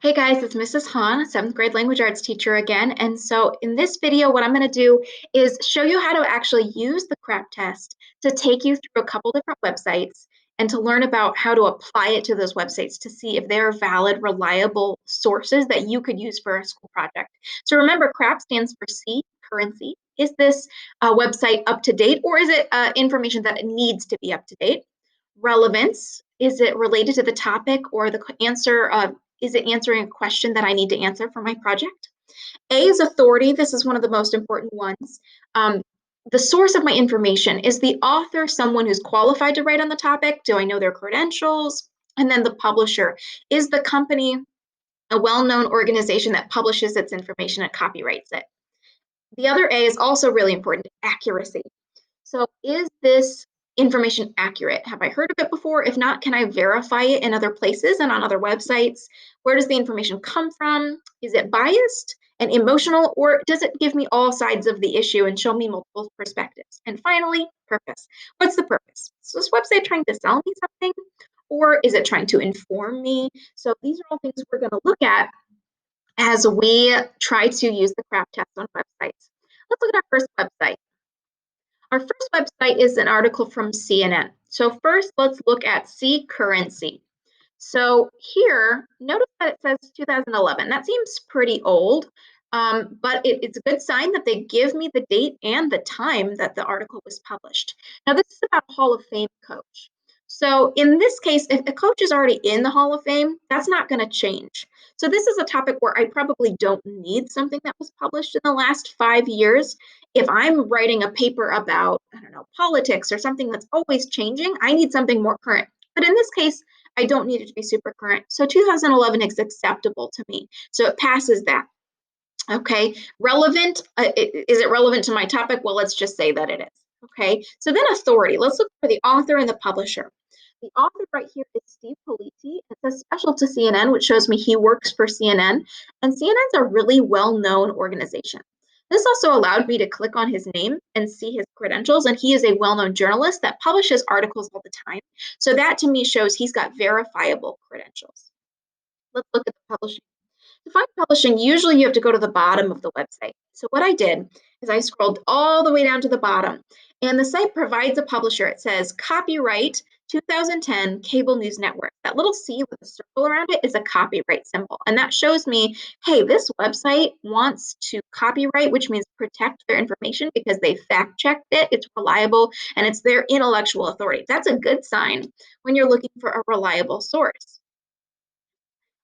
Hey guys, it's Mrs. Han, 7th grade language arts teacher again. And so in this video, what I'm going to do is show you how to actually use the CRAAP test to take you through a couple different websites and to learn about how to apply it to those websites to see if they're valid, reliable sources that you could use for a school project. So remember, CRAAP stands for C, currency. Is this website up to date, or is it information that it needs to be up to date? Relevance, is it related to the topic or the answer is it answering a question that I need to answer for my project? A is authority. This is one of the most important ones. The source of my information. Is the author someone who's qualified to write on the topic? Do I know their credentials? And then the publisher. Is the company a well-known organization that publishes its information and copyrights it? The other A is also really important, accuracy. So is this information accurate? Have I heard of it before? If not, can I verify it in other places and on other websites? Where does the information come from? Is it biased and emotional, or does it give me all sides of the issue and show me multiple perspectives? And finally, purpose. What's the purpose? Is this website trying to sell me something, or is it trying to inform me? So these are all things we're going to look at as we try to use the CRAAP test on websites. Let's look at our first website. Our first website is an article from CNN. So first, let's look at C currency. So here, notice that it says 2011. That seems pretty old, but it's a good sign that they give me the date and the time that the article was published. Now, this is about a Hall of Fame coach. So in this case, if a coach is already in the Hall of Fame, that's not going to change. So this is a topic where I probably don't need something that was published in the last 5 years. If I'm writing a paper about, I don't know, politics or something that's always changing, I need something more current. But in this case, I don't need it to be super current. So 2011 is acceptable to me. So it passes that. Okay, relevant, is it relevant to my topic? Well, let's just say that it is. Okay, so then authority. Let's look for the author and the publisher. The author right here is Steve Politi. It says special to CNN, which shows me he works for CNN. And CNN's a really well-known organization. This also allowed me to click on his name and see his credentials. And he is a well-known journalist that publishes articles all the time. So that to me shows he's got verifiable credentials. Let's look at the publishing. To find publishing, usually you have to go to the bottom of the website. So what I did is I scrolled all the way down to the bottom, and the site provides a publisher. It says copyright 2010 Cable News Network. That little C with a circle around it is a copyright symbol. And that shows me, hey, this website wants to copyright, which means protect their information because they fact checked it, it's reliable, and it's their intellectual authority. That's a good sign when you're looking for a reliable source.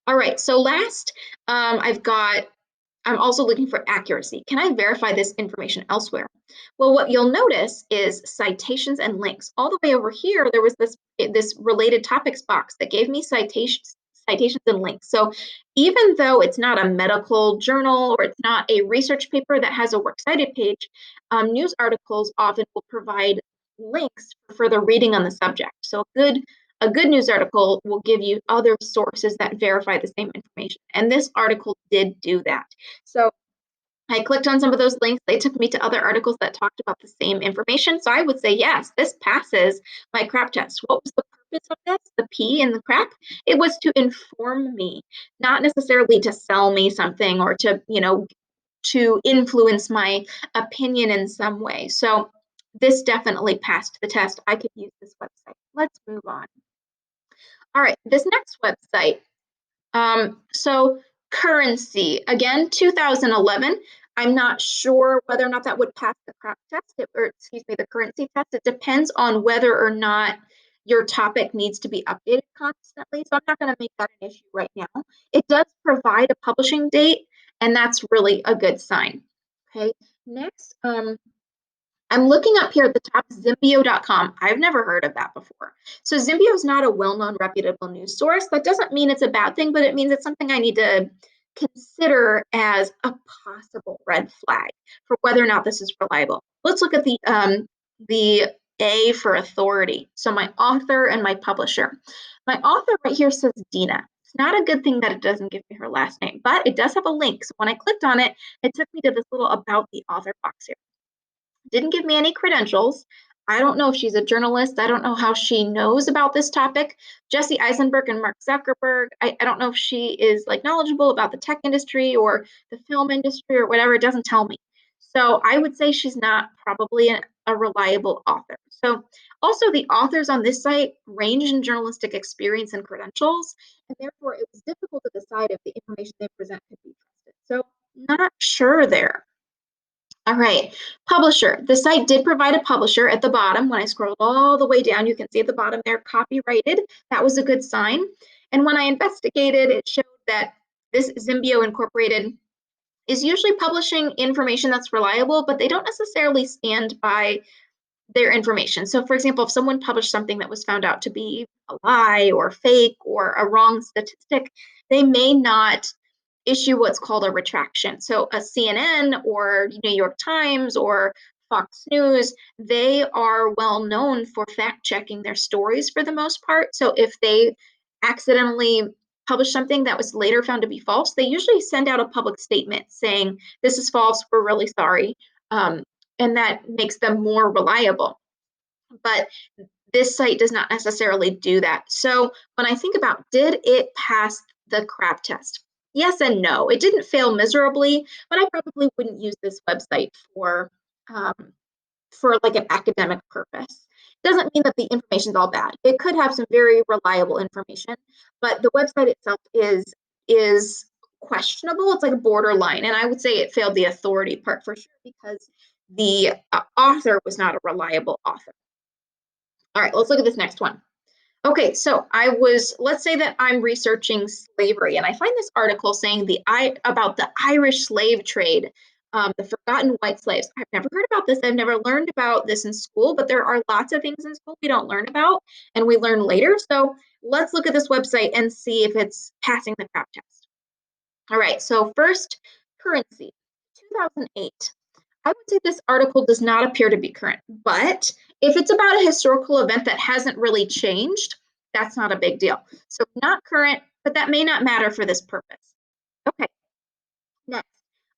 All right, so last, I'm also looking for accuracy. Can I verify this information elsewhere? Well, what you'll notice is citations and links. All the way over here, there was this related topics box that gave me citations and links. So even though it's not a medical journal or it's not a research paper that has a works cited page, news articles often will provide links for further reading on the subject. So a good news article will give you other sources that verify the same information. And this article did do that. So I clicked on some of those links. They took me to other articles that talked about the same information. So I would say, yes, this passes my CRAAP test. What was the purpose of this? The P in the CRAAP? It was to inform me, not necessarily to sell me something or to influence my opinion in some way. So this definitely passed the test. I could use this website. Let's move on. All right, this next website. So currency, again, 2011. I'm not sure whether or not that would pass the CRAAP test, or excuse me, the currency test. It depends on whether or not your topic needs to be updated constantly. So I'm not going to make that an issue right now. It does provide a publishing date, and that's really a good sign. Okay, next, I'm looking up here at the top, Zimbio.com. I've never heard of that before. So Zimbio is not a well-known reputable news source. That doesn't mean it's a bad thing, but it means it's something I need to consider as a possible red flag for whether or not this is reliable. Let's look at the A for authority. So my author and my publisher. My author right here says Dina. It's not a good thing that it doesn't give me her last name, but it does have a link. So when I clicked on it, it took me to this little about the author box here. Didn't give me any credentials. I don't know if she's a journalist. I don't know how she knows about this topic. Jesse Eisenberg and Mark Zuckerberg, I don't know if she is like knowledgeable about the tech industry or the film industry or whatever. It doesn't tell me. So I would say she's not probably a reliable author. So also the authors on this site range in journalistic experience and credentials, and therefore it was difficult to decide if the information they present could be trusted. So not sure there. All right, publisher. The site did provide a publisher at the bottom. When I scrolled all the way down, you can see at the bottom there, copyrighted. That was a good sign. And when I investigated, it showed that this Zimbio Incorporated is usually publishing information that's reliable, but they don't necessarily stand by their information. So for example, if someone published something that was found out to be a lie or fake or a wrong statistic, they may not issue what's called a retraction. So a CNN or New York Times or Fox News, they are well known for fact checking their stories for the most part. So if they accidentally publish something that was later found to be false, they usually send out a public statement saying, this is false, we're really sorry. And that makes them more reliable. But this site does not necessarily do that. So when I think about, did it pass the CRAAP test? Yes and no. It didn't fail miserably, but I probably wouldn't use this website um, for like an academic purpose. Doesn't mean that the information is all bad. It could have some very reliable information, but the website itself is questionable. It's like a borderline, and I would say it failed the authority part for sure because the author was not a reliable author. All right, let's look at this next one. Okay, so let's say that I'm researching slavery, and I find this article saying about the Irish slave trade, the forgotten white slaves. I've never heard about this. I've never learned about this in school, but there are lots of things in school we don't learn about, and we learn later. So let's look at this website and see if it's passing the CRAAP test. All right, so first, currency, 2008. I would say this article does not appear to be current, but if it's about a historical event that hasn't really changed, that's not a big deal. So not current, but that may not matter for this purpose. Okay, next.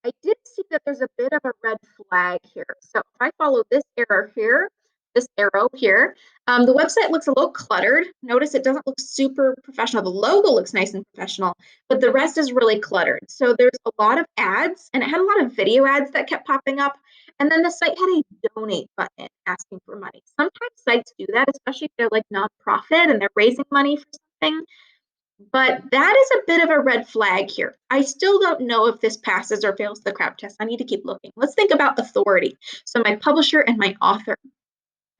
I did see that there's a bit of a red flag here. So if I follow this arrow here, the website looks a little cluttered. Notice it doesn't look super professional. The logo looks nice and professional, but the rest is really cluttered. So there's a lot of ads, and it had a lot of video ads that kept popping up. And then the site had a donate button asking for money. Sometimes sites do that, especially if they're like nonprofit and they're raising money for something. But that is a bit of a red flag here. I still don't know if this passes or fails the CRAAP test. I need to keep looking. Let's think about authority. So my publisher and my author.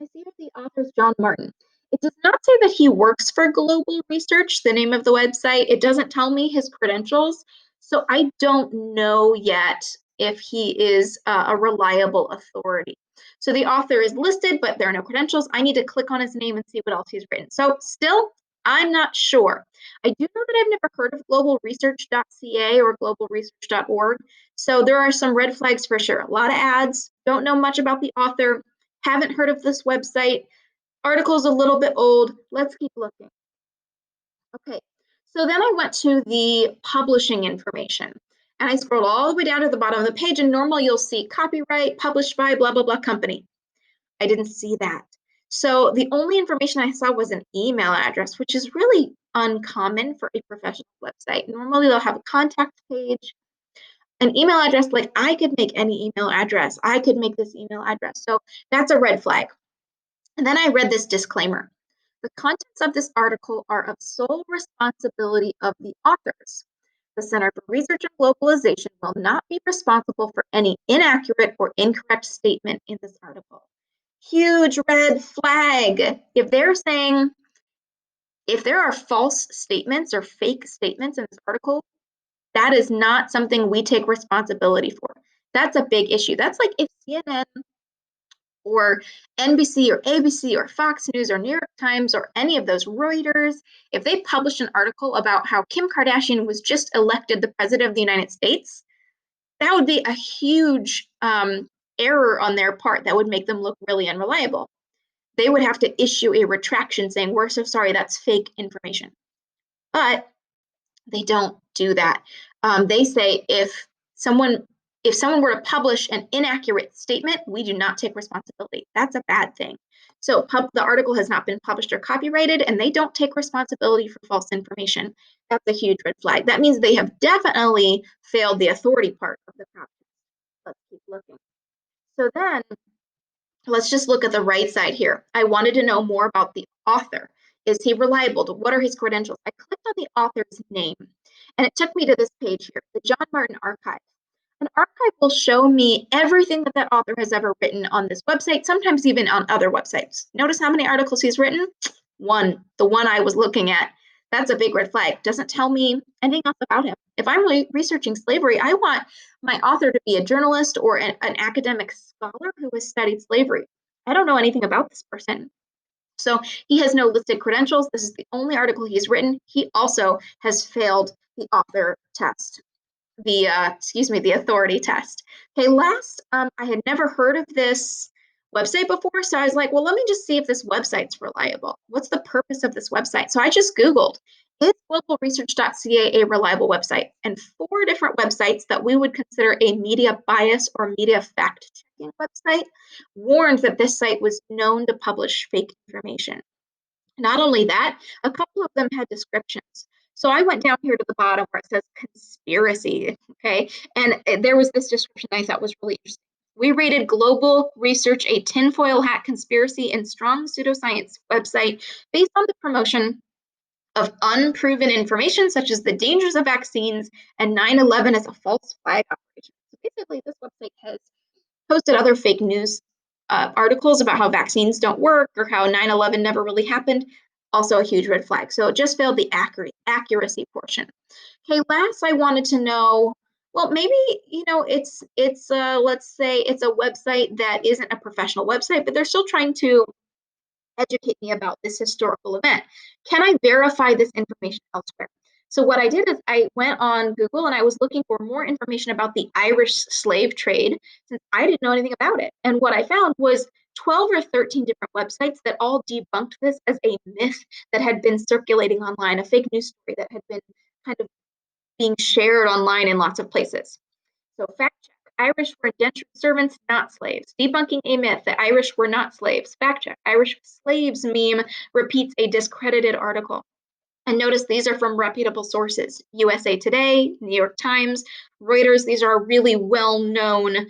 I see that the author is John Martin. It does not say that he works for Global Research, the name of the website. It doesn't tell me his credentials. So I don't know yet if he is a reliable authority. So the author is listed, but there are no credentials. I need to click on his name and see what else he's written. So still, I'm not sure. I do know that I've never heard of globalresearch.ca or globalresearch.org. So there are some red flags for sure. A lot of ads, don't know much about the author, haven't heard of this website. Article's a little bit old. Let's keep looking. Okay, so then I went to the publishing information and I scrolled all the way down to the bottom of the page, and normally you'll see copyright, published by blah, blah, blah company. I didn't see that. So the only information I saw was an email address, which is really uncommon for a professional website. Normally they'll have a contact page, an email address. Like I could make any email address. I could make this email address. So that's a red flag. And then I read this disclaimer. The contents of this article are of sole responsibility of the authors. The Center for Research and Globalization will not be responsible for any inaccurate or incorrect statement in this article. Huge red flag. If they're saying, if there are false statements or fake statements in this article, that is not something we take responsibility for. That's a big issue. That's like if CNN or NBC or ABC or Fox News or New York Times or any of those, Reuters, if they published an article about how Kim Kardashian was just elected the president of the United States, that would be a huge error on their part that would make them look really unreliable. They would have to issue a retraction saying, we're so sorry, that's fake information. But they don't do that. They say if someone were to publish an inaccurate statement, we do not take responsibility. That's a bad thing. So the article has not been published or copyrighted, and they don't take responsibility for false information. That's a huge red flag. That means they have definitely failed the authority part of the CRAAP test. Let's keep looking. So then let's just look at the right side here. I wanted to know more about the author. Is he reliable? What are his credentials? I clicked on the author's name, and it took me to this page here, the John Martin Archive. An archive will show me everything that author has ever written on this website, sometimes even on other websites. Notice how many articles he's written? One, the one I was looking at. That's a big red flag. Doesn't tell me anything else about him. If I'm researching slavery, I want my author to be a journalist or an academic scholar who has studied slavery. I don't know anything about this person. So he has no listed credentials. This is the only article he's written. He also has failed the author test, the authority test. Okay, last, I had never heard of this website before, so I was like, well, let me just see if this website's reliable. What's the purpose of this website? So I just Googled, is globalresearch.ca a reliable website? And 4 different websites that we would consider a media bias or media fact-checking website warned that this site was known to publish fake information. Not only that, a couple of them had descriptions. So I went down here to the bottom where it says conspiracy, okay? And there was this description I thought was really interesting. We rated global research a tinfoil hat conspiracy and strong pseudoscience website based on the promotion of unproven information, such as the dangers of vaccines and 9/11 as a false flag operation. So basically, this website has posted other fake news articles about how vaccines don't work or how 9/11 never really happened. Also a huge red flag. So it just failed the accuracy portion. Okay, last I wanted to know, well, maybe, let's say it's a website that isn't a professional website, but they're still trying to educate me about this historical event. Can I verify this information elsewhere? So what I did is I went on Google and I was looking for more information about the Irish slave trade since I didn't know anything about it. And what I found was 12 or 13 different websites that all debunked this as a myth that had been circulating online, a fake news story that had been kind of being shared online in lots of places. So fact check. Irish were indentured servants, not slaves. Debunking a myth that Irish were not slaves. Fact check. Irish slaves meme repeats a discredited article. And notice these are from reputable sources. USA Today, New York Times, Reuters. These are really well-known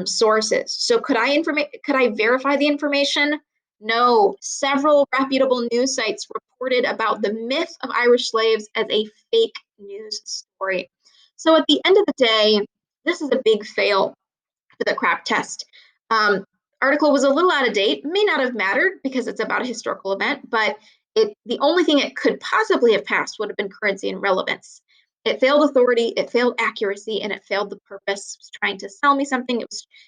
sources. So could I verify the information? No. Several reputable news sites reported about the myth of Irish slaves as a fake news story. So at the end of the day, this is a big fail for the CRAAP test. Article was a little out of date, may not have mattered because it's about a historical event, but the only thing it could possibly have passed would have been currency and relevance. It failed authority, it failed accuracy, and it failed the purpose. It was trying to sell me something.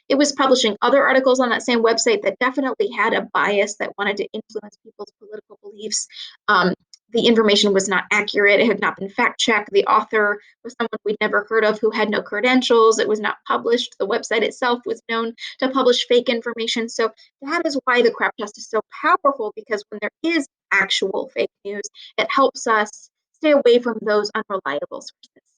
It was publishing other articles on that same website that definitely had a bias that wanted to influence people's political beliefs. The information was not accurate. It had not been fact checked. The author was someone we'd never heard of who had no credentials. It was not published. The website itself was known to publish fake information. So that is why the CRAAP test is so powerful, because when there is actual fake news, it helps us stay away from those unreliable sources.